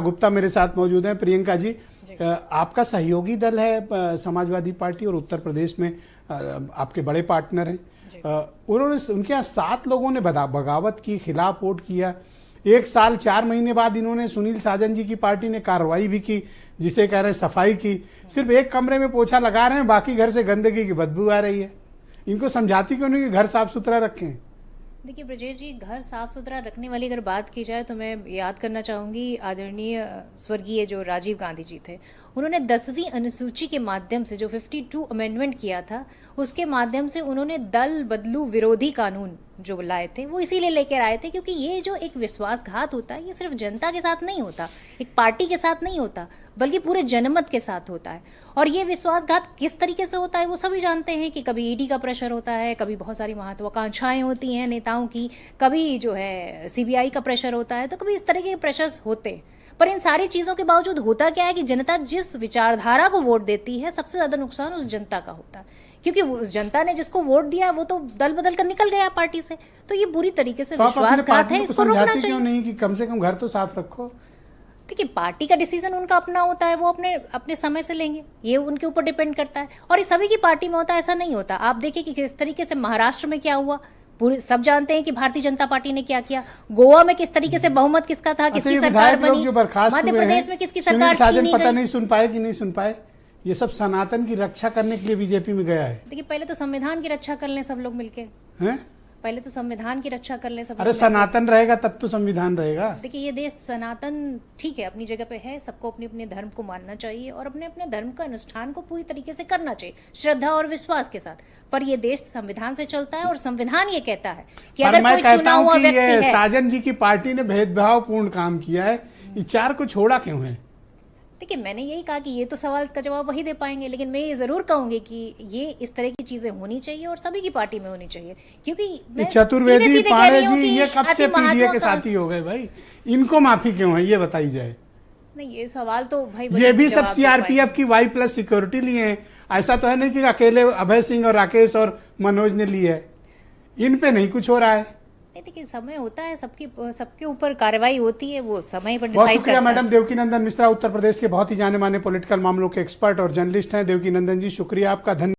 गुप्ता मेरे साथ मौजूद हैं। प्रियंका जी, आपका सहयोगी दल है समाजवादी पार्टी और उत्तर प्रदेश में आपके बड़े पार्टनर हैं। उनके यहाँ 7 लोगों ने बगावत की, खिलाफ वोट किया। 1 साल 4 महीने बाद इन्होंने सुनील साजन जी की पार्टी ने कार्रवाई भी की, जिसे कह रहे हैं सफाई की। सिर्फ एक कमरे में पोछा लगा रहे हैं, बाकी घर से गंदगी की बदबू आ रही है। इनको समझाती क्यों नहीं कि घर साफ सुथरा रखें? देखिए ब्रजेश जी, घर साफ सुथरा रखने वाली अगर बात की जाए तो मैं याद करना चाहूँगी आदरणीय स्वर्गीय जो राजीव गांधी जी थे, उन्होंने 10वीं अनुसूची के माध्यम से जो 52 अमेंडमेंट किया था, उसके माध्यम से उन्होंने दल बदलू विरोधी कानून जो लाए थे वो इसीलिए लेकर आए थे क्योंकि ये जो एक विश्वासघात होता है ये सिर्फ जनता के साथ नहीं होता, एक पार्टी के साथ नहीं होता, बल्कि पूरे जनमत के साथ होता है। और ये विश्वासघात किस तरीके से होता है वो सभी जानते हैं कि कभी ईडी का प्रेशर होता है, कभी बहुत सारी महत्वाकांक्षाएं होती हैं नेताओं की, कभी जो है सीबीआई का प्रेशर होता है, तो कभी इस तरह के प्रेशर्स होते हैं। पर इन सारी चीज़ों के बावजूद होता क्या है कि जनता जिस विचारधारा को वोट देती है सबसे ज़्यादा नुकसान उस जनता का होता है, क्योंकि उस जनता ने जिसको वोट दिया वो तो दल बदल कर निकल गया पार्टी से। तो ये बुरी तरीके से विश्वासघात है, इसको रोकना चाहिए। क्यों नहीं कि कम से कम घर तो साफ रखो? देखिए, पार्टी का डिसीजन उनका अपना होता है, वो अपने अपने समय से लेंगे, ये उनके ऊपर डिपेंड करता है। और ये सभी की पार्टी में होता है, ऐसा नहीं होता। आप देखिए कि किस तरीके से महाराष्ट्र में क्या हुआ, पूरे सब जानते हैं कि भारतीय जनता पार्टी ने क्या किया। गोवा में किस तरीके से बहुमत किसका था, किसकी सरकार बनी, मध्य प्रदेश में किसकी सरकार छीनी पता नहीं सुन पाए कि नहीं सुन पाए। ये सब सनातन की रक्षा करने के लिए बीजेपी में गया है। देखिए, पहले तो संविधान की रक्षा कर लें सब लोग मिलके, हैं? पहले तो संविधान की रक्षा कर लें सब। अरे सनातन रहेगा तब तो संविधान रहेगा। देखिए, ये देश सनातन ठीक है, अपनी जगह पे है, सबको अपने अपने धर्म को मानना चाहिए और अपने अपने धर्म का अनुष्ठान को पूरी तरीके से करना चाहिए, श्रद्धा और विश्वास के साथ। पर ये देश संविधान से चलता है और संविधान ये कहता है कि अगर कोई चुना हुआ व्यक्ति है। साजन जी की पार्टी ने भेदभावपूर्ण काम किया है, ये 4 को छोड़ा क्यों है? देखिए, मैंने यही कहा कि ये तो सवाल का जवाब वही दे पाएंगे, लेकिन मैं ये जरूर कहूंगी कि ये इस तरह की चीजें होनी चाहिए और सभी की पार्टी में होनी चाहिए। क्योंकि चतुर्वेदी पांडे जी ये कब से पीडीए के साथी हो गए भाई? इनको माफी क्यों है, ये बताई जाए। नहीं, ये सवाल तो भाई ये भी सब सीआरपीएफ की Y+ सिक्योरिटी लिए हैं। ऐसा तो है नहीं कि अकेले अभय सिंह और राकेश और मनोज ने ली है। इन पे नहीं कुछ हो रहा है। देखिए, समय होता है, सबके ऊपर कार्रवाई होती है, वो समय पर बहुत शुक्रिया मैडम। देवकीनंदन मिश्रा उत्तर प्रदेश के बहुत ही जाने माने पॉलिटिकल मामलों के एक्सपर्ट और जर्नलिस्ट हैं। देवकीनंदन जी, शुक्रिया आपका, धन्यवाद।